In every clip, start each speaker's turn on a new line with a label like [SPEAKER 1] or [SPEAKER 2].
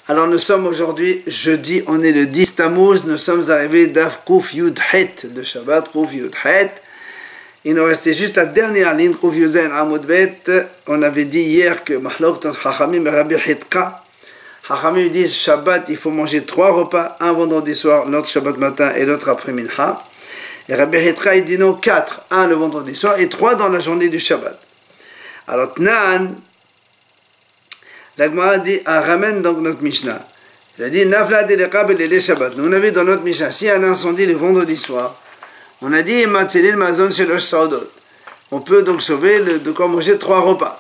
[SPEAKER 1] Alors nous sommes aujourd'hui jeudi, on est le 10 Tammuz, nous sommes arrivés d'Af Kouf Yud Het, de Shabbat Kouf Yud Het. Il nous restait juste la dernière ligne, Kouf Yud Zayin Amud Bet. On avait dit hier que Mahlok entre Chachamim et Rabbi Hitka. Chachamim disent Shabbat, il faut manger 3 repas, un vendredi soir, l'autre Shabbat matin et l'autre après Mincha. Et Rabbi Hitka il dit non, 4, un le vendredi soir et 3 dans la journée du Shabbat. Alors Tnan, la Gemara dit, ramène donc notre Mishnah. Il a dit, Nafla de l'Eqab et les Shabbat. Nous on avait dans notre Mishnah, s'il y a un incendie le vendredi soir, on a dit, Matzelil Mazon Shelosh Saudot. On peut donc sauver de quoi manger 3 repas.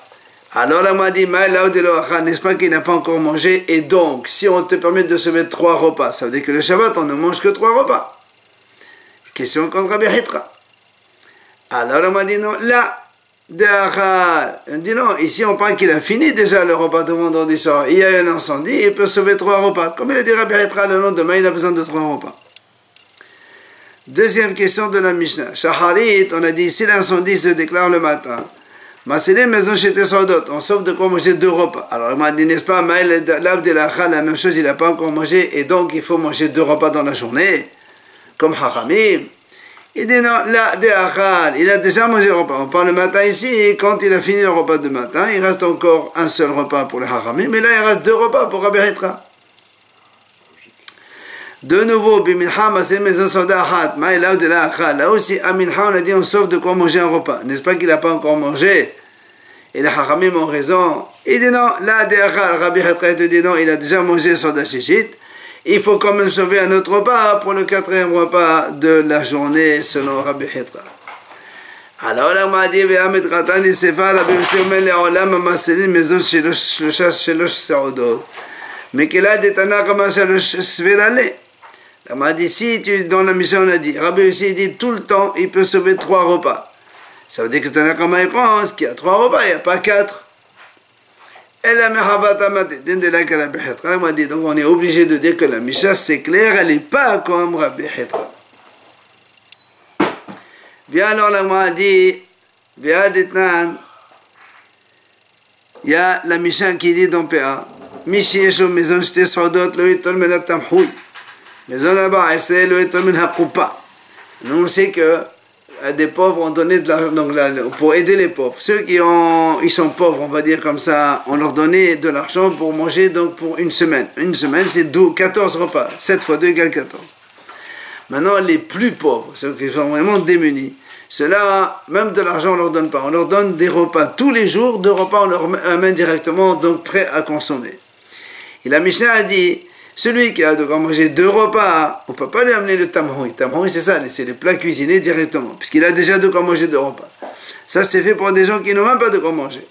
[SPEAKER 1] Alors la Gemara dit, Ma'elaou de l'Oacha, n'est-ce pas qu'il n'a pas encore mangé? Et donc, si on te permet de sauver 3 repas, ça veut dire que le Shabbat, on ne mange que 3 repas. Question contre Rabbi Hitra. Alors la Gemara dit, non, là, on dit non, ici on parle qu'il a fini déjà le repas de vendredi soir. Il y a un incendie, il peut sauver 3 repas. Comme il a dit Rabbi Hitra, le lendemain, il a besoin de 3 repas. Deuxième question de la Mishnah. Shaharit, on a dit, si l'incendie se déclare le matin, Maselé maison chez Tesodot, on sauve de quoi manger 2 repas. Alors il m'a dit, n'est-ce pas, Maël Lav de la même chose, il n'a pas encore mangé, et donc il faut manger 2 repas dans la journée, comme Hachamim. Il dit non, là, il a déjà mangé le repas. On parle le matin ici, et quand il a fini le repas de matin, il reste encore un seul repas pour les Haramim, mais là il reste 2 repas pour Rabbi Hitra. De nouveau, Biminha, Masé, Maison Sodahat, Maïlaou de la Achal. Là aussi, à Minha, on a dit on sauve de quoi manger un repas. N'est-ce pas qu'il n'a pas encore mangé? Et les Haramim ont raison. Il dit non, là, Rabbi Hitra te dit non, il a déjà mangé Soda Shishit. Il faut quand même sauver un autre repas pour le 4e repas de la journée selon Rabbi Hitra. Alors là, on m'a dit, Ve'amet Ratani Sefa, Rabbi Yossi Omer Le'olam Amaselin Mezon Shelosh Saudot. Mais qu'il a des Tanakh Shelosh Svirale. On m'a dit, si dans la mission on a dit, Rabbi Yossi dit tout le temps, il peut sauver 3 repas. Ça veut dire que Tanakh il pense qu'il y a 3 repas, il n'y a pas 4. Donc on est obligé de dire que la Mishnah c'est clair, elle n'est pas comme Rabbi Hitra. Bien alors la Gemara dit, il y a la Mishnah qui dit dans PA, Mishi Yesho Maison Shte Saudot Lo Yitol Men Tamhui, Maison là-bas Ese Lo Yitol Men Hakupa. Nous on sait que des pauvres ont donné de l'argent donc pour aider les pauvres. Ceux qui ils sont pauvres, on va dire comme ça, on leur donnait de l'argent pour manger donc pour une semaine. Une semaine, c'est 14 repas. 7 fois 2 égale 14. Maintenant, les plus pauvres, ceux qui sont vraiment démunis, ceux-là, même de l'argent, on ne leur donne pas. On leur donne des repas tous les jours, 2 repas, on leur amène directement, donc prêts à consommer. Et la Mishnah a dit, celui qui a de quoi manger 2 repas, on ne peut pas lui amener le tamhoui. Tamhoui, c'est ça, c'est les plats cuisinés directement, puisqu'il a déjà de quoi manger 2 repas. Ça, c'est fait pour des gens qui n'ont même pas de quoi manger.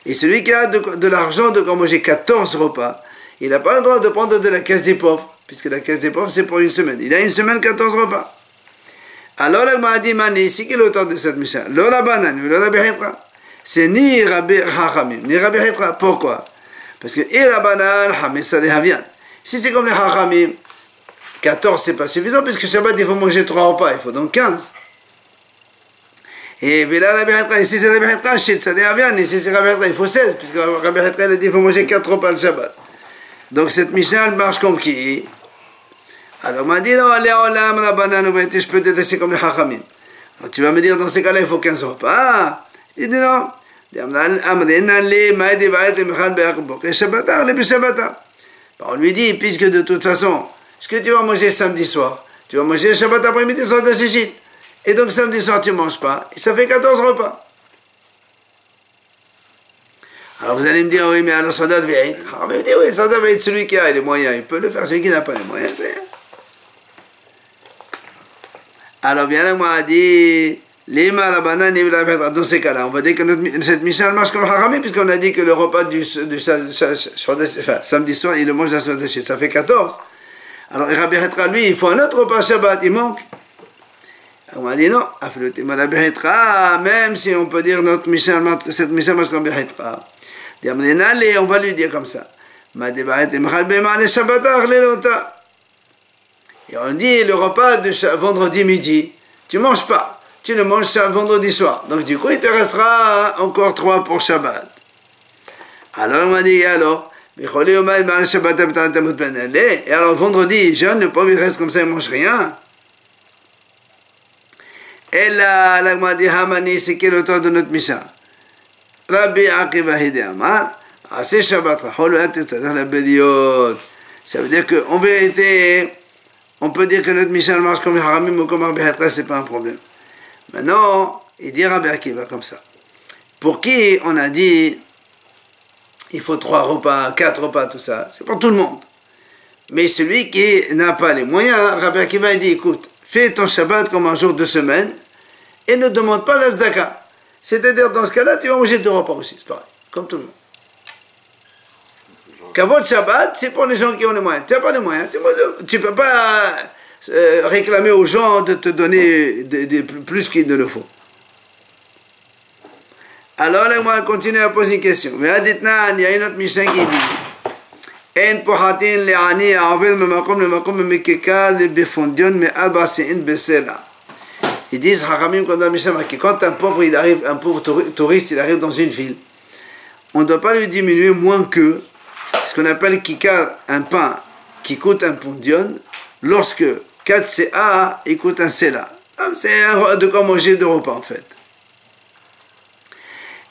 [SPEAKER 1] Et celui qui a de l'argent de quoi manger 14 repas, il n'a pas le droit de prendre de la caisse des pauvres, puisque la caisse des pauvres, c'est pour une semaine. Il a une semaine 14 repas. Alors, la Gemara dit, Mani, ici, qui est l'auteur de cette Mishnah? Lola Banan, Lola Rabbi Hitra. C'est ni Rabbi Hachamim, ni Rabbi Hitra. Pourquoi? Parce que Ira Banan, Hamissa de Havian. Si c'est comme les Hachamim, 14 c'est pas suffisant, puisque Shabbat il faut manger 3 repas, il faut donc 15. Et ici c'est Rabbi Hitra, ici c'est Rabbi Hitra, il faut 16, puisque Rabbi Hitra il dit il faut manger 4 repas le Shabbat. Donc cette Mishnah elle marche comme qui? Alors on m'a dit non, je peux te laisser comme les Hachamim. Alors tu vas me dire dans ces cas-là il faut 15 repas. Ah, il dit non. On lui dit, puisque de toute façon, ce que tu vas manger samedi soir, tu vas manger Shabbat après-midi sur ta chichite. Et donc samedi soir, tu ne manges pas. Et ça fait 14 repas. Alors vous allez me dire, oui, mais alors Sodat va être. Alors je me dis, oui, Sodat va être celui qui a les moyens. Il peut le faire, celui qui n'a pas les moyens, c'est. Alors bien là, moi, a dit, dans ces cas-là, on va dire que cette Mishnah marche comme Haramé, puisqu'on a dit que le repas du samedi soir, il le mange dans la Shabbat, ça fait 14. Alors Rabbi Hitra, lui, il faut un autre repas Shabbat, il manque. On m'a dit non, même si on peut dire cette Mishnah marche comme Rabbi Hitra. On va lui dire comme ça. Et on dit le repas de vendredi midi, tu ne manges pas. Tu ne manges ça vendredi soir. Donc du coup, il te restera encore 3 pour Shabbat. Alors on m'a dit, alors, Et alors vendredi, jeûne, le pauvre il reste comme ça, il ne mange rien. Et là, l'agma dit Hamani, c'est qui l'auteur de notre Mishnah? Rabbi Akiva Hidi Amar, c'est Shabbat, ça veut dire qu'en vérité, on peut dire que notre Mishnah marche comme les Haramim ou comme Rabbi Hatra, c'est pas un problème. Maintenant, il dit Rabbi Akiva comme ça. Pour qui on a dit il faut 3 repas, 4 repas, tout ça, c'est pour tout le monde. Mais celui qui n'a pas les moyens, Rabbi Akiva dit écoute, fais ton Shabbat comme un jour de semaine et ne demande pas la Zdaka. C'est-à-dire dans ce cas-là, tu vas manger 2 repas aussi, c'est pareil, comme tout le monde. Kavod Shabbat, c'est pour les gens qui ont les moyens. Tu n'as pas les moyens, tu ne peux pas réclamer aux gens de te donner plus qu'il ne le faut. Alors là, moi, continue à poser une question. Il y a une autre Mishnah qui dit En pohatin le'ani a'aved me'makom le'makom me'mekeka le'befondion me'albase'in besela. Ils disent, Haramim, quand un pauvre, il arrive, un pauvre touriste, il arrive dans une ville, on ne doit pas lui diminuer moins que ce qu'on appelle kikar, un pain qui coûte un pondion, lorsque 4 CA, il coûte un sela. C'est de quoi manger 2 repas en fait.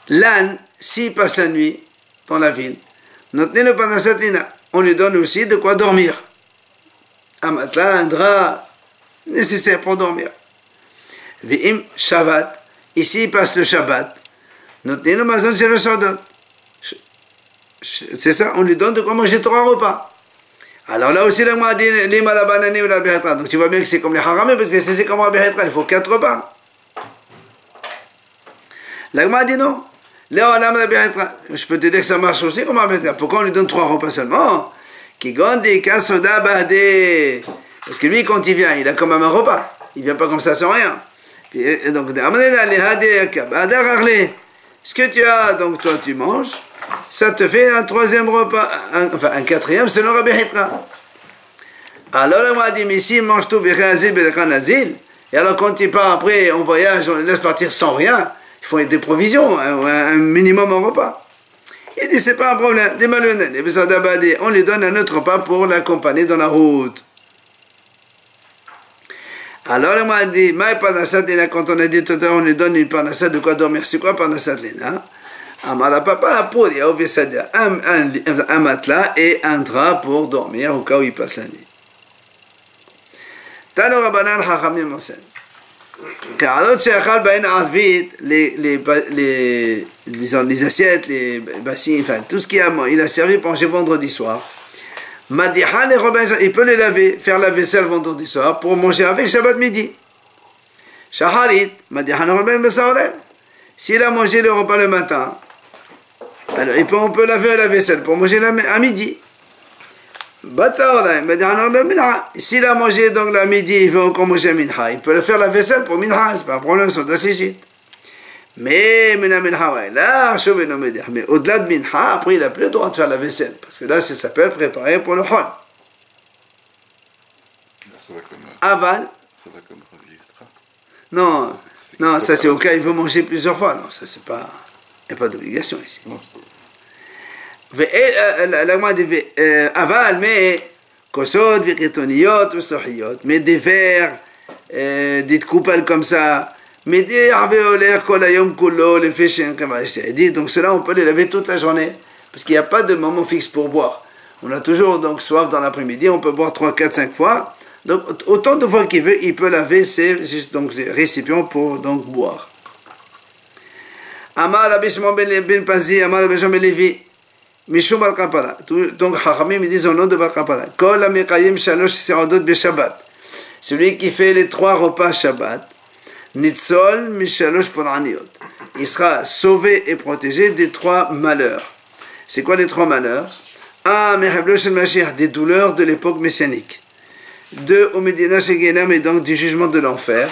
[SPEAKER 1] L'âne, s'il passe la nuit dans la ville, on lui donne aussi de quoi dormir. Un matelas, un drap nécessaire pour dormir. V'im Shabbat, ici il passe le Shabbat. C'est ça, on lui donne de quoi manger 3 repas. Alors là aussi, donc tu vois bien que c'est comme les haramés, parce que c'est comme Rabbi Hatra, il faut 4 repas. L'agma dit non. Je peux te dire que ça marche aussi comme Rabbi Hatra. Pourquoi on lui donne 3 repas seulement? Parce que lui, quand il vient, il a quand même un repas. Il ne vient pas comme ça sans rien. Et donc, ce que tu as, donc toi tu manges, ça te fait un 3e repas, enfin un 4e selon Rabbi Hatra. Alors on m'a dit, mais si il mange tout, et alors quand il part après en voyage, on le laisse partir sans rien, il faut des provisions, un minimum en repas. Il dit, c'est pas un problème, on lui donne un autre repas pour l'accompagner dans la route. Alors on m'a dit, quand on a dit tout à l'heure, on lui donne une parnassat de quoi dormir. C'est quoi parnassat lena? Un matelas et un drap pour dormir au cas où il passe la nuit. Tano Rabbanan Chachamim enseigne. Car les assiettes, les bassins, enfin tout ce qu'il a, il a servi pour manger vendredi soir. Madihan et Robin, il peut les laver, faire la vaisselle vendredi soir pour manger avec Shabbat midi. Shaharit, Madihan et Robin Bessaorem. S'il a mangé le repas le matin, alors on peut laver la vaisselle pour manger à midi. S'il a mangé donc la midi, il veut encore manger minha, il peut faire la vaisselle pour minha, c'est pas un problème, c'est d'achishit. Mais au-delà de minha, après il n'a plus le droit de faire la vaisselle, parce que là ça s'appelle préparer pour le chol. Aval.
[SPEAKER 2] Ça va comme Rabbi Hatra.
[SPEAKER 1] Non, non, ça c'est au cas où il veut manger plusieurs fois. Non, ça c'est pas, il n'y a pas d'obligation ici.
[SPEAKER 2] Non, c'est pas...
[SPEAKER 1] Aval, mais kosod, viketoniot, ustohiyot, mais des verres, des coupelles comme ça, mais des arvéolaires, kolayom, kolo, les féchins, comme je dit. Donc cela, on peut les laver toute la journée, parce qu'il n'y a pas de moment fixe pour boire. On a toujours donc soif dans l'après-midi, on peut boire 3, 4, 5 fois. Donc autant de fois qu'il veut, il peut laver ces récipients pour donc boire. Amar Abishman ben Pazi, Amar Abishman ben Levi. Mishum al-Kapara. Donc, Chachamim, ils disent au nom de Bar-Kapara. Kol ha-mekayim shalosh se'odot be-Shabbat. Celui qui fait les 3 repas Shabbat, nitzol mishalosh poraniot. Il sera sauvé et protégé des 3 malheurs. C'est quoi les 3 malheurs? 1. Mehablo shel Mashiach, des douleurs de l'époque messianique. 2. Omedina shegenam, et donc du jugement de l'enfer.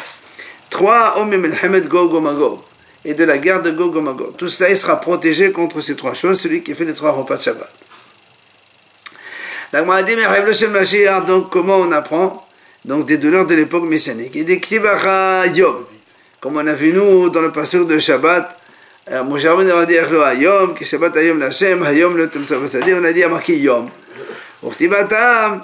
[SPEAKER 1] 3. Omemel Gog o Magog, et de la guerre de Gog et Magog. Tout cela, il sera protégé contre ces 3 choses, celui qui fait les 3 repas de Shabbat. La Gemara dit, donc comment on apprend? Donc des douleurs de l'époque messianique. Et des Ktivacha Yom, comme on a vu nous dans le passage de Shabbat, Moshe Rabbeinu a dit Hayom, ki Shabbat Hayom l'Hashem, Hayom le Tumsa. C'est-à-dire, on a dit, il y a marqué Yom.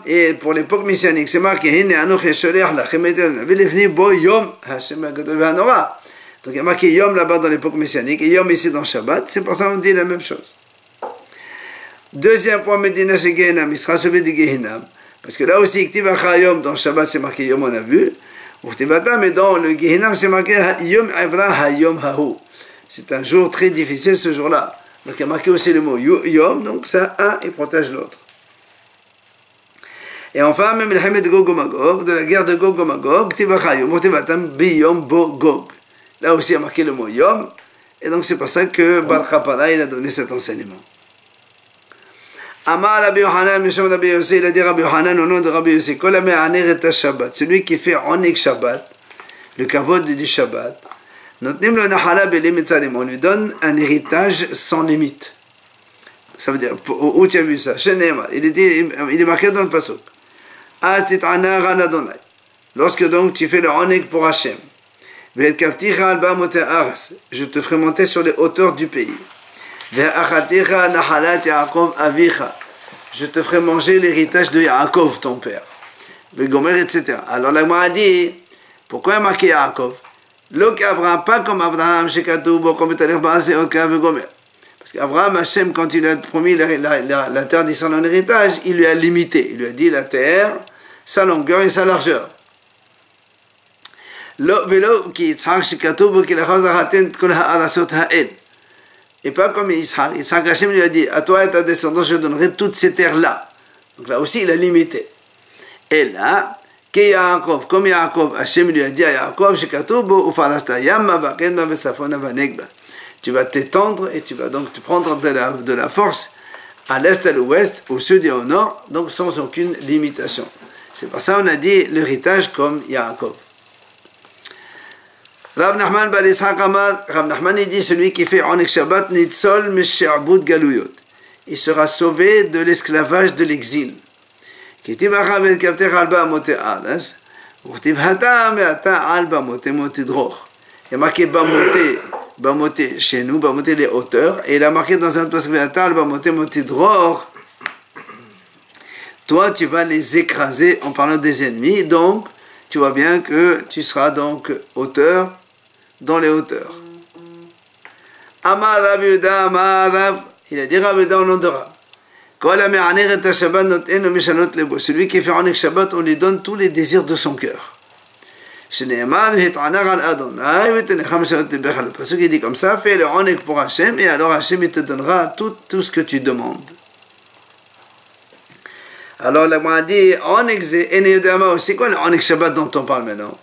[SPEAKER 1] Et pour l'époque messianique, c'est marqué Hine Anoch Sholech Lachem et Lefni Bo Yom Hashem Agadol Ve'Hanora. Donc il y a marqué Yom là-bas dans l'époque messianique et Yom ici dans Shabbat. C'est pour ça qu'on dit la même chose. Deuxième point, Medina chez Gehinam, il sera sauvé du Gehinam. Parce que là aussi, Ktivacha Yom dans Shabbat c'est marqué Yom, on a vu. Mais dans le Gehinam c'est marqué Yom Evra Hayom Hahu. C'est un jour très difficile ce jour-là. Donc il y a marqué aussi le mot Yom, donc ça, un, il protège l'autre. Et enfin, même le Hamed Gog Magog, de la guerre de Gog Magog, là aussi il y a marqué le mot Yom, et donc c'est pour ça que Bar Chapara il a donné cet enseignement. Amar Rabbi Yochanan, Mishom Rabbi Yossi, il a dit Rabbi Yochanan au nom de Rabbi Yossi, Kol HaMe'aner et Shabbat, celui qui fait Onik Shabbat, le kavod du Shabbat, on lui donne un héritage sans limite. Ça veut dire, où tu as vu ça? Il est marqué dans le pasuk. Lorsque donc tu fais le onik pour Hachem, je te ferai monter sur les hauteurs du pays. Je te ferai manger l'héritage de Yaakov, ton père. Etc. Alors la Gemara a dit, pourquoi il y a marqué Yaakov? Pas comme Abraham, parce qu'Abraham, Hachem, quand il a promis la terre d'Israël en héritage, il lui a limité. Il lui a dit la terre, sa longueur et sa largeur. Et pas comme Israël. Israël, Hachem lui a dit, à toi et à ta descendance, je donnerai toutes ces terres-là. Donc là aussi, il a limité. Et là, comme Yaakov, Hachem lui a dit à Yaakov, tu vas t'étendre et tu vas donc te prendre de la force à l'est, à l'ouest, au sud et au nord, donc sans aucune limitation. C'est pour ça qu'on a dit l'héritage comme Yaakov. Rav Nachman Bar Yitzhak Amar, Rav Nachman il dit celui qui fait Onik Shabbat Nitzol Mishe'abud Galuyot. Il sera sauvé de l'esclavage de l'exil. Il y a marqué Bamoté chez nous, Bamoté les hauteurs, et il a marqué dans un passage Bamoté Motidror. Toi tu vas les écraser en parlant des ennemis, donc tu vois bien que tu seras donc hauteur dans les hauteurs. Amar Rav Yehuda, Amar Rav, il a dit Rav Yehuda au nom de Rav. Celui qui fait Onik Shabbat, on lui donne tous les désirs de son cœur. Parce qu'il dit comme ça, fais le Onik pour Hachem, et alors Hachem il te donnera tout ce que tu demandes. Alors la Gemara dit, c'est quoi le Onik Shabbat dont on parle maintenant?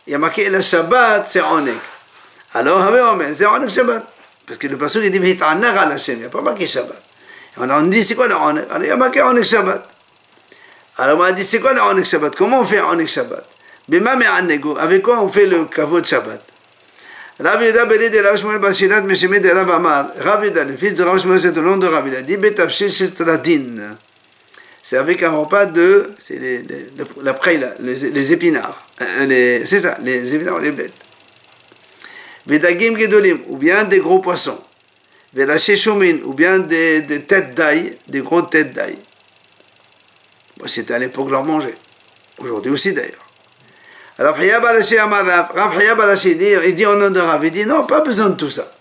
[SPEAKER 1] Il y a marqué le Shabbat, c'est Onik. Alors, c'est Onik Shabbat. Parce que le pasuk il dit, il n'y a pas marqué Shabbat. On dit, c'est quoi le Onik? Alors il y a marqué Onik Shabbat. Alors on a dit, c'est quoi le Onik Shabbat? Comment on fait Onik Shabbat? Avec quoi on fait le kavod Shabbat? Rav Yehuda Beli de Rav Shmuel Bashirat Meshemé de Rav Amar. Rav Yehuda, le fils de Rav Shmuel, c'est au nom de Rav. Il a dit, Betavshil Shetradin. C'est avec un repas de, c'est la preila, les épinards. C'est ça, les épinards, les blettes. Vedagim Gedolim, ou bien des gros poissons. Vedaché Shumin, ou bien des têtes d'ail, des grosses têtes d'ail. Bon, c'était à l'époque leur manger. Aujourd'hui aussi d'ailleurs. Alors, Rav Chaya Balashi, il dit au nom de Rav, il dit non, pas besoin de tout ça.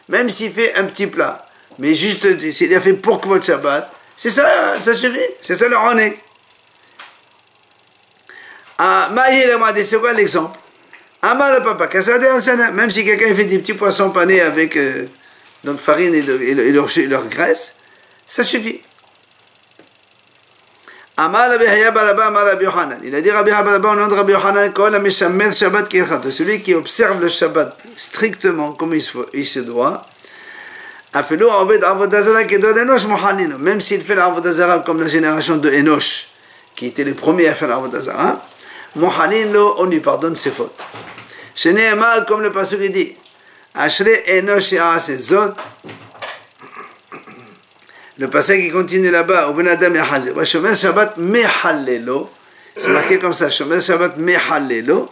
[SPEAKER 1] Même s'il fait un petit plat, mais juste s'il a fait pour votre Shabbat, c'est ça, ça suffit, c'est ça le Onik. C'est quoi l'exemple? Même si quelqu'un fait des petits poissons panés avec donc farine et leur graisse, ça suffit. Il a dit Rabbi Baraba au nom de Rabbi Yochanan, celui qui observe le Shabbat strictement comme il se doit, même s'il fait l'Avodazara comme la génération de Enoch, qui était les premiers à faire l'Avodazara, on lui pardonne ses fautes. Comme le pasuk dit, le passage qui continue là-bas, Shabbat C'est marqué comme ça, Shomer Shabbat Mehallelo.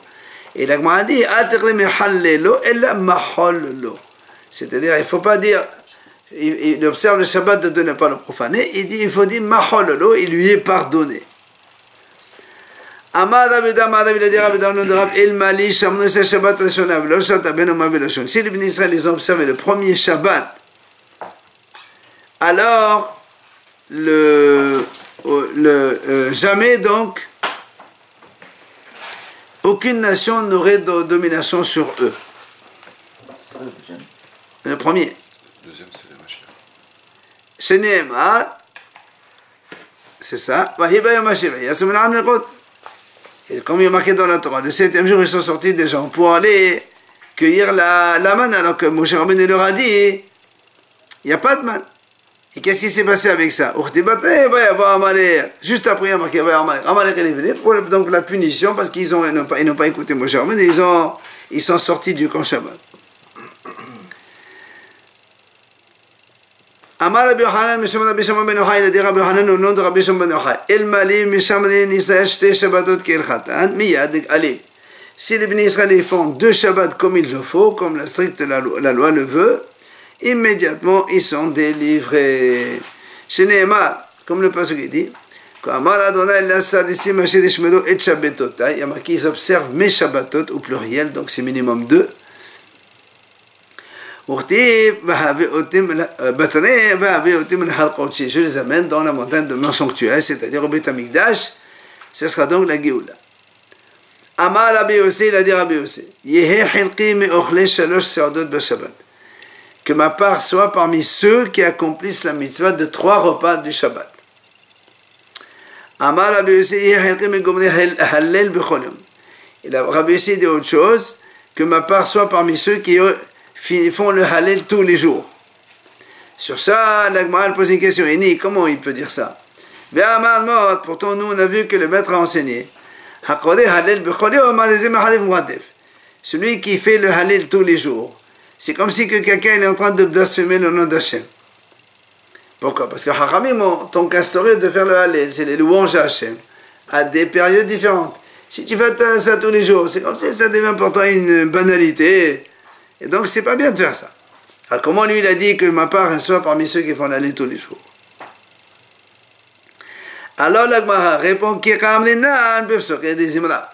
[SPEAKER 1] Et la Gemara dit, Atekle Mehallelo, Ella Mahollelo. C'est-à-dire, il ne faut pas dire, il observe le Shabbat de ne pas le profaner, il faut dire Mahollelo, il lui est pardonné. Amar Rabuda, il a dit Rabuda, El Mali, Shamno Se Shabbat Reshona, Veloshon, Taben Oma Veloshon. Si les Bnei Israël, ils ont observé le premier Shabbat, alors, jamais donc, aucune nation n'aurait de domination sur eux. Le premier.
[SPEAKER 2] Le deuxième, c'est le Mashiach.
[SPEAKER 1] C'est Nehemar, c'est ça. Et comme il est marqué dans la Torah, le 7e jour, ils sont sortis des gens pour aller cueillir la manne, alors que Moshe Rabbeinu leur a dit, il n'y a pas de manne. Et qu'est-ce qui s'est passé avec ça? Il va y avoir Amalek. Juste après, il y a marqué, il va y avoir Amalek. Amalek est venu pour donc la punition, parce qu'ils n'ont pas écouté Moshe Rabbeinu, ils sont sortis du camp Shabbat. Amar Rabbi Yochanan, Misham Rabbi Shimon ben Yochai, il a dit Rabbi Yochanan au nom de Rabbi Shimon ben Yochai. El Mali, Misham Nisraël, Shte Shabbatot Kel Khatan, Miyad, allez. Si les Bnei Israël font 2 Shabbats comme il le faut, comme la stricte la loi le veut, immédiatement ils sont délivrés. Chez Nehemar, comme le passage dit, Amar Adonai l'Assadissim Asher Ishmedo et Shabbatotai, il y a marqué ils observent mes Shabbatot au pluriel, donc c'est minimum 2. Je les amène dans la montagne de mon sanctuaire, c'est-à-dire au Beth Amikdash, ce sera donc la Géoula. Amar Rabbi Yossé, il a dit Rabbi Yossé, que ma part soit parmi ceux qui accomplissent la mitzvah de 3 repas du Shabbat. Amar Rabbi Yossé, Rabbi Yossé dit autre chose, que ma part soit parmi ceux qui font le Hallel tous les jours. Sur ça, l'Agmaral pose une question. Comment il peut dire ça? Pourtant, nous, on a vu que le maître a enseigné. Celui qui fait le Hallel tous les jours, c'est comme si que quelqu'un est en train de blasphémer le nom d'Hachem. Pourquoi? Parce que Hachamim ont instauré de faire le Hallel, c'est les louanges à Hachem, à des périodes différentes. Si tu fais ça tous les jours, c'est comme si ça devient pour toi une banalité. Et donc, c'est pas bien de faire ça. Alors, comment lui, il a dit que ma part soit parmi ceux qui font l'année tous les jours? Alors, l'Agmara répond qu'il y a des Imra.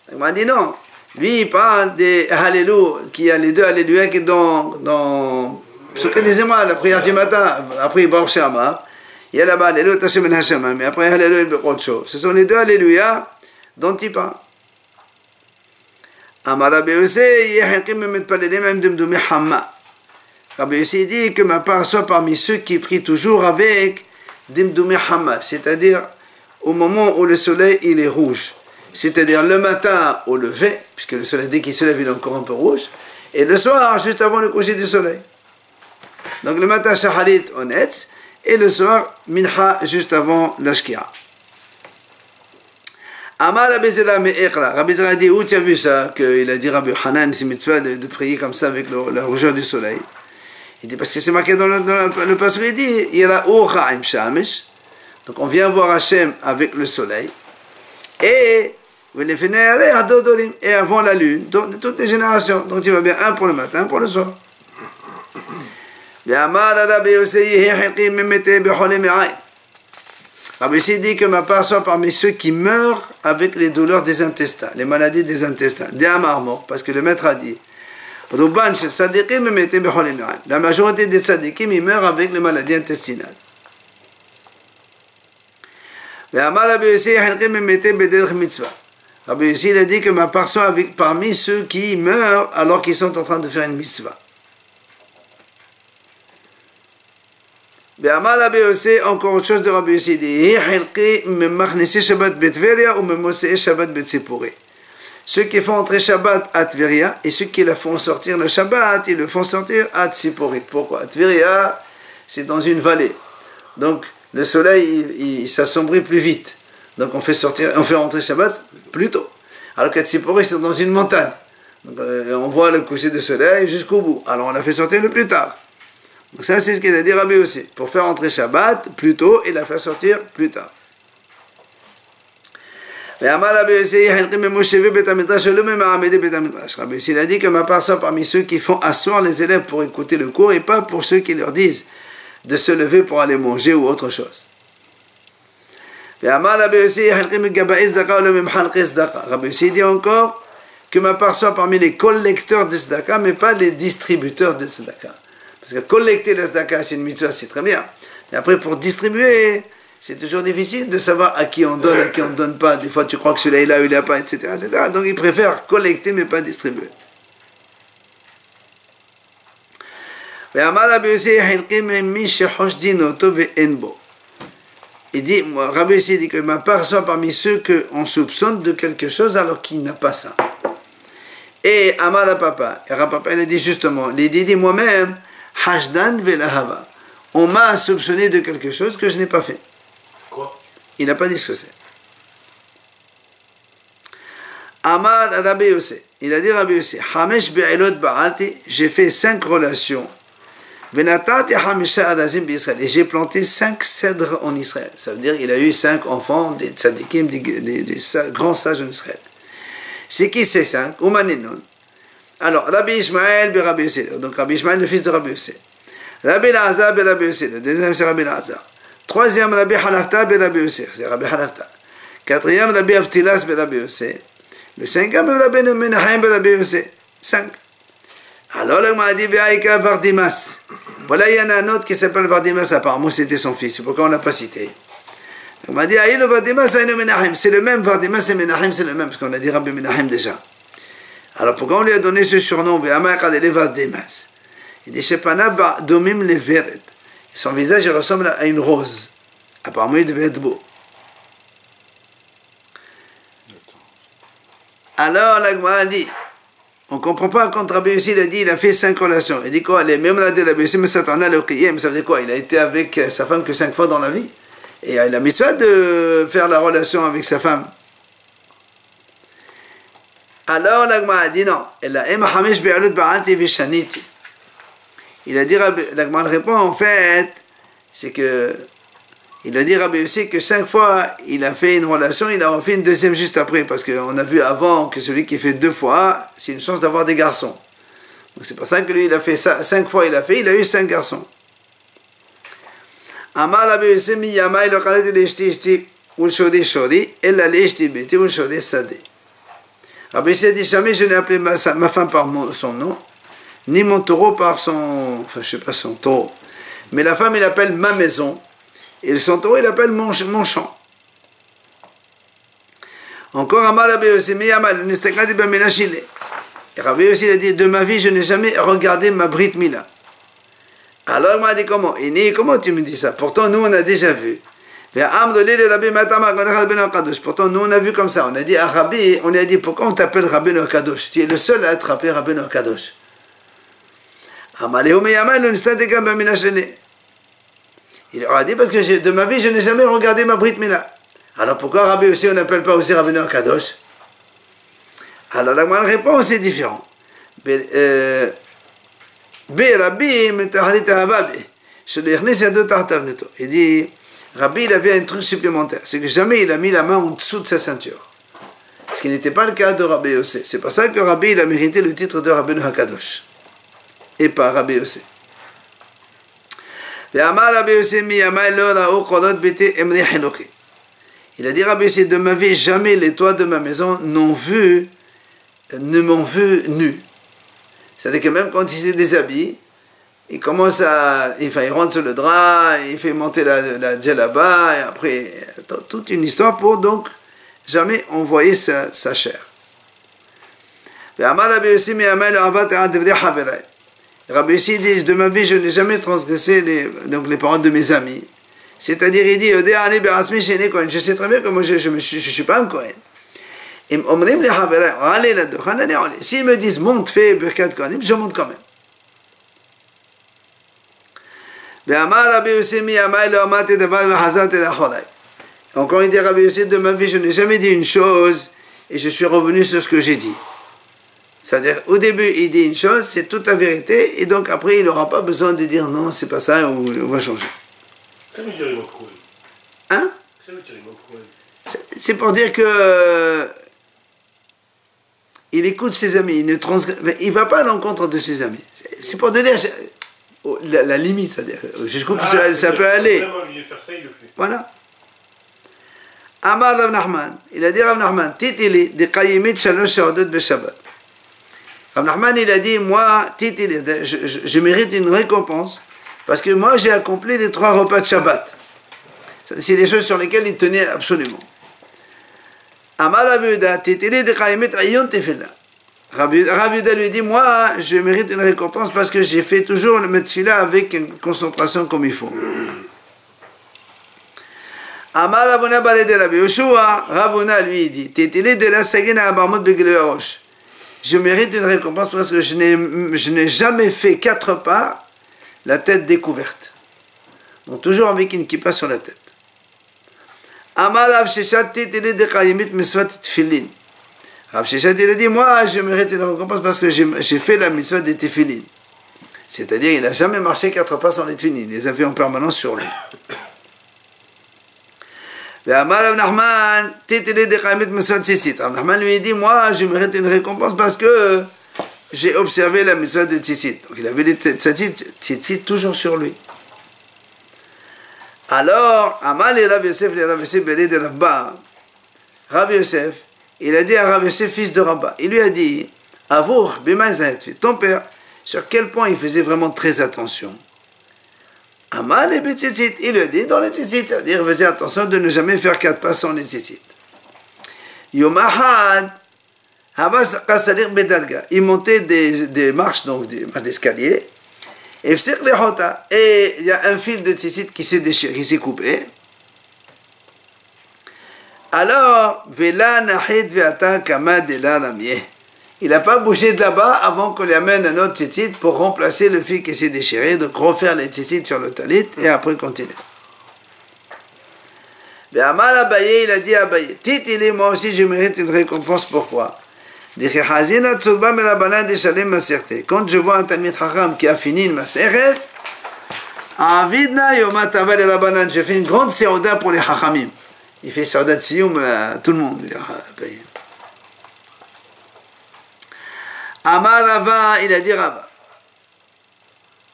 [SPEAKER 1] L'Agmara dit non. Lui, il parle des Hallelujah, qui y a les 2 Alléluia qui dans Souket des Imra, la prière du matin, après Baruch She'amar, il y a là-bas Alléluia Tashem Ben Hashema, mais après Alléluia autre chose. Ce sont les 2 Alléluia dont il parle. Amar Rabbi Yossé, Rabbi Yossé dit que ma part soit parmi ceux qui prient toujours avec Dimdoumi Hamma, c'est-à-dire au moment où le soleil il est rouge, c'est-à-dire le matin au lever, puisque le soleil dès qu'il se lève il est encore un peu rouge, et le soir juste avant le coucher du soleil. Donc le matin Shaharit Onetz, et le soir Mincha juste avant l'Ashkia. Amar Rabbi Zera Me'echra. Rabbi Zera a dit, où tu as vu ça? Qu'il a dit Rabbi Hanan, c'est mitzvah de prier comme ça avec la rougeur du soleil. Il dit, parce que c'est marqué dans le passage, il dit, Ira Ocha Im Shamesh. Donc on vient voir Hachem avec le soleil. Et avant la lune, de toutes les générations. Donc il va bien un pour le matin, un pour le soir. Rabbi Yossé dit que ma part soit parmi ceux qui meurent avec les douleurs des intestins, les maladies des intestins. Parce que le maître a dit, la majorité des tzadikim, ils meurent avec les maladies intestinales. Rabbi Yossé a dit que ma part soit parmi ceux qui meurent alors qu'ils sont en train de faire une mitzvah. Rabbi Yossé, encore autre chose de Rabbi Yossé, dit ceux qui font entrer Shabbat à Tveria et ceux qui la font sortir le Shabbat, ils le font sortir à Tzipori. Pourquoi? Tveria, c'est dans une vallée. Donc le soleil, il s'assombrit plus vite. Donc on fait rentrer Shabbat plus tôt. Alors qu'à Tzipori, c'est dans une montagne. Donc on voit le coucher du soleil jusqu'au bout. Alors on la fait sortir le plus tard. Donc ça, c'est ce qu'il a dit Rabbi aussi. Pour faire entrer Shabbat plus tôt et la faire sortir plus tard. Rabbi Yossi il a dit que ma part soit parmi ceux qui font asseoir les élèves pour écouter le cours et pas pour ceux qui leur disent de se lever pour aller manger ou autre chose. Rabbi Yossi dit encore que ma part soit parmi les collecteurs de tzedaka, mais pas les distributeurs de tzedaka. Parce que collecter le tzedaka, c'est une mitzvah, c'est très bien. Mais après, pour distribuer, c'est toujours difficile de savoir à qui on donne pas. Des fois, tu crois que celui-là est là ou il n'a pas, etc., etc. Donc, ils préfèrent collecter, mais pas distribuer. Il dit, Rabbi Yossi dit que ma part soit parmi ceux qu'on soupçonne de quelque chose alors qu'il n'a pas ça. Et Amar Papa, il a dit justement, il dit moi-même, Hashdan velahava. On m'a soupçonné de quelque chose que je n'ai pas fait.
[SPEAKER 2] Quoi?
[SPEAKER 1] Il n'a pas dit ce que c'est. Amar Rabbi Yossi, il a dit Rabbi Yossi, Hamesh be'elot ba'ati, j'ai fait 5 relations. Venatati hamisha adazim b'Israël. Et j'ai planté 5 cèdres en Israël. Ça veut dire qu'il a eu 5 enfants, des tzadikim, des grands sages en Israël. C'est qui ces 5? Umanenon. Alors, Rabbi Ishmael be Rabbi Yossi. Donc, Rabbi Ishmael, le fils de Rabbi Yossi. Rabbi Lazar be Rabbi Yossi. Le deuxième, c'est Rabbi Lazar. Troisième, Rabbi Halafta be Rabbi Yossi. C'est Rabbi Halafta. Quatrième, Rabbi Avtilas be Rabbi Yossi. Le cinquième, Rabbi Menachem be Rabbi Yossi. 5. Alors, là, on m'a dit, Ve'aïka Vardimas. Voilà, il y en a un autre qui s'appelle Vardimas. Apparemment, c'était son fils. C'est pourquoi on ne l'a pas cité. On m'a dit, Aïno Vardimas, Aïno Menachem. C'est le même, Vardimas et Menachem, c'est le même, parce qu'on a dit Rabbi Menachem déjà. Alors, pourquoi on lui a donné ce surnom, Ve'aïka Vardimas? Il dit, Shepana Domim le Veret. Son visage, il ressemble à une rose. Apparemment, il devait être beau. Alors, la Gemara dit, on ne comprend pas quand Rabbi Yossi a dit il a fait 5 relations. Il dit quoi? Les mêmes là de Rabbi Yossi, mais ça t'en a le qiyam. Ça veut dire quoi? Il a été avec sa femme que 5 fois dans la vie. Et il a la mitzvah de faire la relation avec sa femme. Alors la Gemara a dit non. Il a dit, la Gemara répond en fait, c'est que il a dit Rabbi Yossi que 5 fois il a fait une relation, il a refait une deuxième juste après, parce qu'on a vu avant que celui qui fait 2 fois, c'est une chance d'avoir des garçons. Donc c'est pour ça que lui il a fait ça, 5 fois il a eu 5 garçons. Amar Rabbi Yossi mi yamai lo qalati l'eshti ulshodi shodi, ella l'eshti beti ulshodi sadi. Rabbi Yossi a dit jamais je n'ai appelé ma femme par son nom, ni mon taureau par son, enfin je sais pas son taureau, mais la femme il appelle ma maison. Et son taureau, il appelle mon champ. Encore Amar Rabbi Yossi, et Rabbi Yossi a dit, de ma vie, je n'ai jamais regardé ma Brit Mila. Alors il m'a dit, comment? Comment tu me dis ça? Pourtant, nous, on a déjà vu. Pourtant, nous, on a vu comme ça. On a dit à Rabbi, on lui a dit, pourquoi on t'appelle Rabbi no Kadosh? Tu es le seul à être appelé Rabbi no Kadosh. Il leur a dit, parce que de ma vie, je n'ai jamais regardé ma Brit Mila. Alors pourquoi Rabbi aussi, on n'appelle pas aussi Rabbi Kadosh? Alors la réponse est différente. Il dit, Rabbi, il avait un truc supplémentaire. C'est que jamais il a mis la main en dessous de sa ceinture. Ce qui n'était pas le cas de Rabbi Yossi. C'est pour ça que Rabbi, il a mérité le titre de Rabbi Kadosh. Et pas Rabbi Yossi. Il a dit Rabbi Yossi, de ma vie, jamais les toits de ma maison ne m'ont vu nu. C'est-à-dire que même quand il se déshabille, il commence il rentre sur le drap, il fait monter la djellaba, et après, toute une histoire pour donc jamais envoyer sa chair. Rabbi Yossi dit, de ma vie, je n'ai jamais transgressé les paroles de mes amis. C'est-à-dire, il dit, je sais très bien que moi, je ne suis pas un Kohen. S'ils me disent, monte, fais Birkat Kohanim, je monte quand même. Encore il dit, Rabbi Yossi, de ma vie, je n'ai jamais dit une chose, et je suis revenu sur ce que j'ai dit. C'est-à-dire, au début, il dit une chose, c'est toute la vérité, et donc après, il n'aura pas besoin de dire non, c'est pas ça, on va changer.
[SPEAKER 2] Ça veut dire il va courir.
[SPEAKER 1] Hein?
[SPEAKER 2] Ça veut dire il va courir.
[SPEAKER 1] c'est pour dire que il écoute ses amis, il ne va pas à l'encontre de ses amis. C'est pour donner la limite, c'est-à-dire jusqu'où ça peut aller. Voilà. Amar Rav Nachman, il a dit Rav Nachman, titili de qayimit shalosh shahodot b'Shabbat. Rav Nachman, il a dit, moi, titili, je mérite une récompense parce que moi j'ai accompli les 3 repas de Shabbat. C'est des choses sur lesquelles il tenait absolument. Amar Rav Yehuda, titili de qayimit ayun tefillah. Rav Yehuda lui dit, moi, je mérite une récompense parce que j'ai fait toujours le tefillah avec une concentration comme il faut. Amar Ravuna balede Rabbi Yoshua, Ravuna lui dit, titili de la sagina abarmot begilui harosh. Je mérite une récompense parce que je n'ai jamais fait 4 pas la tête découverte. Donc toujours avec une kippa sur la tête. Amar Rav Sheshet titili de qayimit misvat tefillin. Rav Sheshet il a dit, moi je mérite une récompense parce que j'ai fait la mitzvah des tefillin. C'est-à-dire il n'a jamais marché 4 pas sans les tefillin, il les a fait en permanence sur lui. Amar Rav Nachman, titili de qayimit misvat tzitzit. Rav Nachman lui dit, moi je mérite une récompense parce que j'ai observé la mitzvah de tzitzit. Donc il avait les tzitzit toujours sur lui. Alors, Amar le Rav Yosef belé de Rabba. Rav Yosef, il a dit à Rav Yosef, fils de Rabba, il lui a dit, Avour, b'ma zayet, ton père, sur quel point il faisait vraiment très attention. Amar le betzitzit, il lui a dit dans les tzitzit, c'est-à-dire faisait attention de ne jamais faire 4 pas sans les tzitzit. Yom ahad, il montait des marches, donc des marches d'escalier, et il y a un fil de tzitzit qui s'est déchiré, qui s'est coupé. Alors, il n'a pas bougé de là-bas avant qu'on lui amène un autre tzitzit pour remplacer le fil qui s'est déchiré, donc refaire les tzitzit sur le talit et après continuer. Mais Amar Abaye, il a dit à Abaye, titili, moi aussi je mérite une récompense, pourquoi? Quand je vois un Talmid Chacham qui a fini une Maseret, je fais une grande séouda pour les Chachamim. Il fait séouda de Siyum à tout le monde. Amar Rava, il a dit Rava,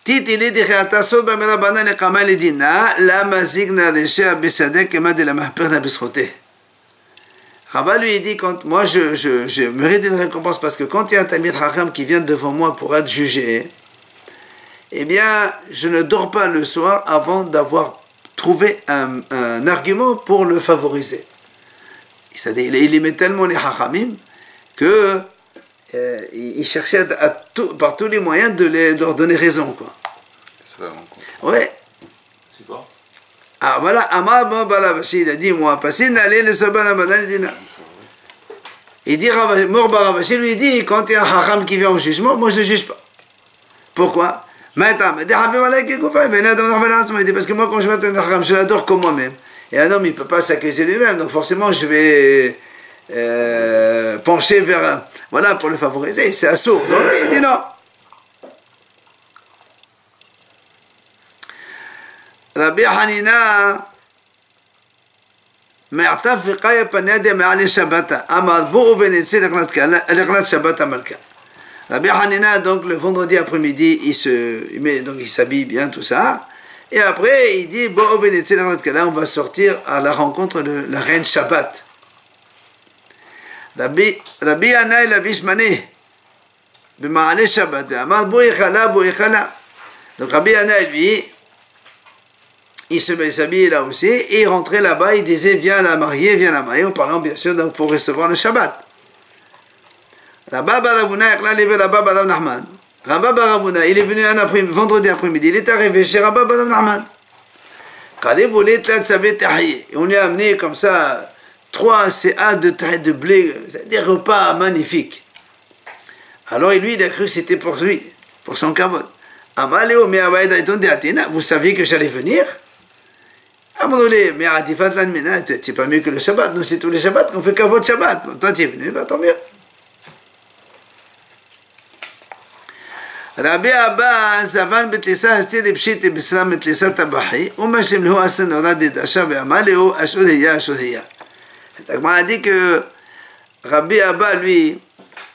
[SPEAKER 1] titili de Cheatasod Bamelabanan le Kamal Edina, la Mazigna Resha Besadek Ema de la Mahperna Beschote. Rava lui dit, quand moi je mérite une récompense parce que quand il y a un Talmid Chacham qui vient devant moi pour être jugé, eh bien je ne dors pas le soir avant d'avoir trouvé un argument pour le favoriser. C'est-à-dire il aimait tellement les Chachamim que il cherchait par tous les moyens de leur donner raison, quoi.
[SPEAKER 2] Ça va,
[SPEAKER 1] ouais.
[SPEAKER 2] C'est quoi?
[SPEAKER 1] Ah voilà, Amar Balabashi, il a dit, moi, passez n'allez le Saban Abadan, il dit non. Il dit, Mor Balabashi lui dit, quand il y a un Hacham qui vient au jugement, moi je ne juge pas. Pourquoi? Il dit, parce que moi quand je m'attends à un Hacham, je l'adore comme moi-même. Et un homme, il ne peut pas s'accuser lui-même, donc forcément je vais pencher vers, voilà, pour le favoriser, c'est assourd. Donc il dit non. Rabbi Hanina מעטף וקאיה פניה דמעלי שבתה אמר בואו ונצא לקראת שבת המלכה. Rabbi Hanina, donc le vendredi après-midi, il s'habille bien, tout ça, et après il dit bואו ונצא לקראת on va sortir à la rencontre de la reine Shabbat. Rabbi Hanina il avait shmané במעלה שבת ואמר בואי חלה. Donc Rabbi Hanina lui il s'habillait là aussi, et il rentrait là-bas, il disait viens la marier, en parlant bien sûr donc pour recevoir le Shabbat. Rabba Baravuna, il est venu vendredi après-midi, il est arrivé chez Rabba Barav Nachman. On lui a amené comme ça 3 CA de blé, des repas magnifiques. Alors lui, il a cru que c'était pour lui, pour son kavod. Vous saviez que j'allais venir? Mais c'est pas mieux que le Shabbat. Nous, c'est tous les Shabbats qu'on fait kavod Shabbat. Toi, tu es venu, bah, tant mieux. Rabbi Abba, Zavan Betlisa, Hasti de Pshit et Bislam Betlisa Tabahi, Umashim Leho Asan Orad de Dasha Ve'amaleo, Ashudhiya. La Gemara a dit que Rabbi Abba, lui,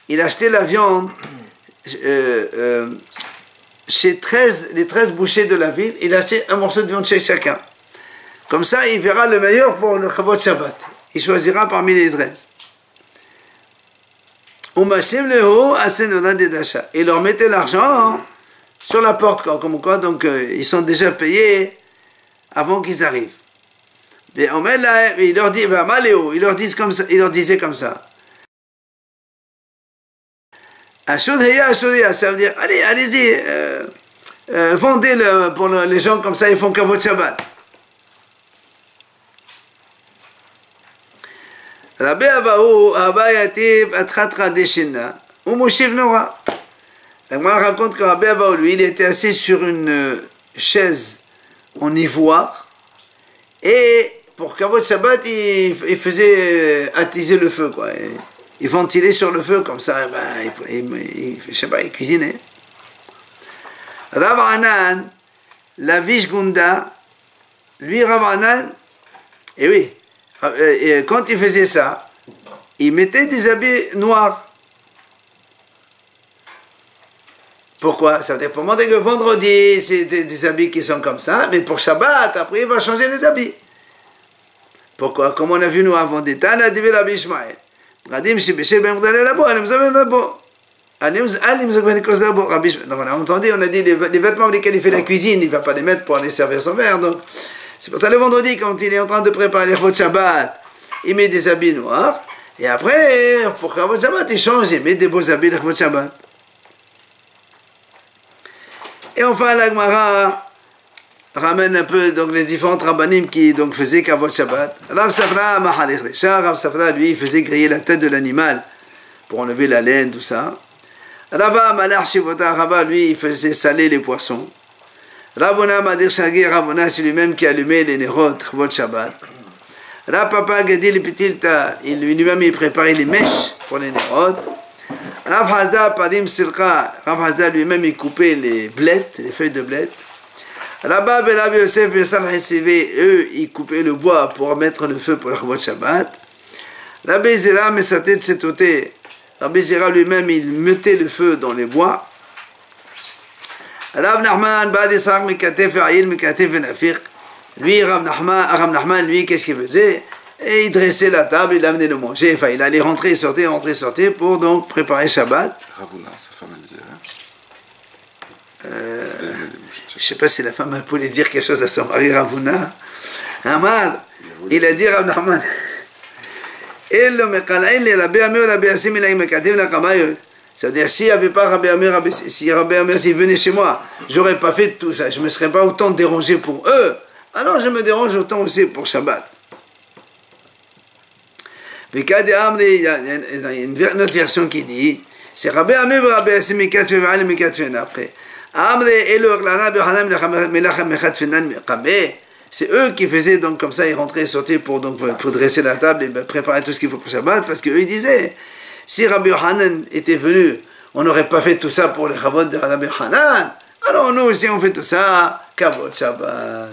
[SPEAKER 1] il achetait la viande chez les 13 bouchers de la ville, il achetait un morceau de viande chez chacun. Comme ça, il verra le meilleur pour le Chavot Shabbat. Il choisira parmi les 13. Il leur mettait l'argent sur la porte, comme quoi, donc ils sont déjà payés avant qu'ils arrivent. Et il leur dit, il leur disait comme ça. Ça veut dire, allez-y, vendez-le pour les gens comme ça, ils font Kavod Shabbat. Rabbi Abahu, Abba Yativ, Atratra Deshina, ou Moshiv Nora. La Gemara raconte que Rabbi Abahu, lui, il était assis sur une chaise en ivoire, et pour Kavod Shabbat, il faisait attiser le feu, quoi. Il ventilait sur le feu, comme ça, je sais pas, il cuisinait. Rav Anan, la Vish Gunda, lui, Rav Anan, et oui, et quand il faisait ça, il mettait des habits noirs. Pourquoi? Ça veut dire pour montrer que vendredi, c'est des habits qui sont comme ça, mais pour Shabbat, après, il va changer les habits. Pourquoi? Comme on a vu nous avant, donc on a entendu, on a dit les vêtements avec lesquels il fait la cuisine, il ne va pas les mettre pour aller servir son verre. Donc c'est pour ça le vendredi, quand il est en train de préparer les Chavot Shabbat, il met des habits noirs, et après, pour Chavot Shabbat, il change, il met des beaux habits de Chavot Shabbat. Et enfin, la Gemara ramène un peu donc les différents rabbanim qui donc faisaient Kavod Shabbat. Rav Safra Mahalech Recha, Rav Safra lui il faisait griller la tête de l'animal pour enlever la laine, tout ça. Rava Malach Shivota, Rava lui il faisait saler les poissons. Ravona Madir Shagi, Ravona c'est lui-même qui allumait les nerot Kavod Shabbat. Rav Papa Gadil Pitilta, lui-même il préparait les mèches pour les nerot. Rav Hazda Padim Sirka, Rav Hazda lui-même il coupait les blettes, les feuilles de blettes. Rabba et Rabbi Yosef eux, ils coupaient le bois pour mettre le feu pour le Chavot Shabbat. Rabbi Zera Mesatet Setoté, Rabbi Zera lui-même, il mettait le feu dans les bois. Rav Nachman, Bad Isaac Mekatef Ayil Mekatef Nafir. Lui, Rav Nachman, lui, qu'est-ce qu'il faisait? Et il dressait la table, il amenait le manger. Enfin, il allait rentrer, sortir pour donc préparer Shabbat.
[SPEAKER 2] Ravuna, sa femme, elle disait.
[SPEAKER 1] Je ne sais pas si la femme elle pouvait dire quelque chose à son mari Ravuna. Amar, il a dit Rav Nachman. C'est-à-dire, s'il n'y avait pas Rabbi Amir, si Rabbi Amir venait chez moi, j'aurais pas fait tout ça. Je ne me serais pas autant dérangé pour eux. Alors je me dérange autant aussi pour Shabbat. Il y a une autre version qui dit, c'est Rabbi Amir, Rabbi Yassim, après. C'est eux qui faisaient donc comme ça, ils rentraient et sortaient pour dresser la table et préparer tout ce qu'il faut pour Shabbat, parce qu'eux ils disaient, si Rabbi Yohanan était venu, on n'aurait pas fait tout ça pour les Chavot de Rabbi Yohanan, alors nous aussi on fait tout ça, Kavod Shabbat.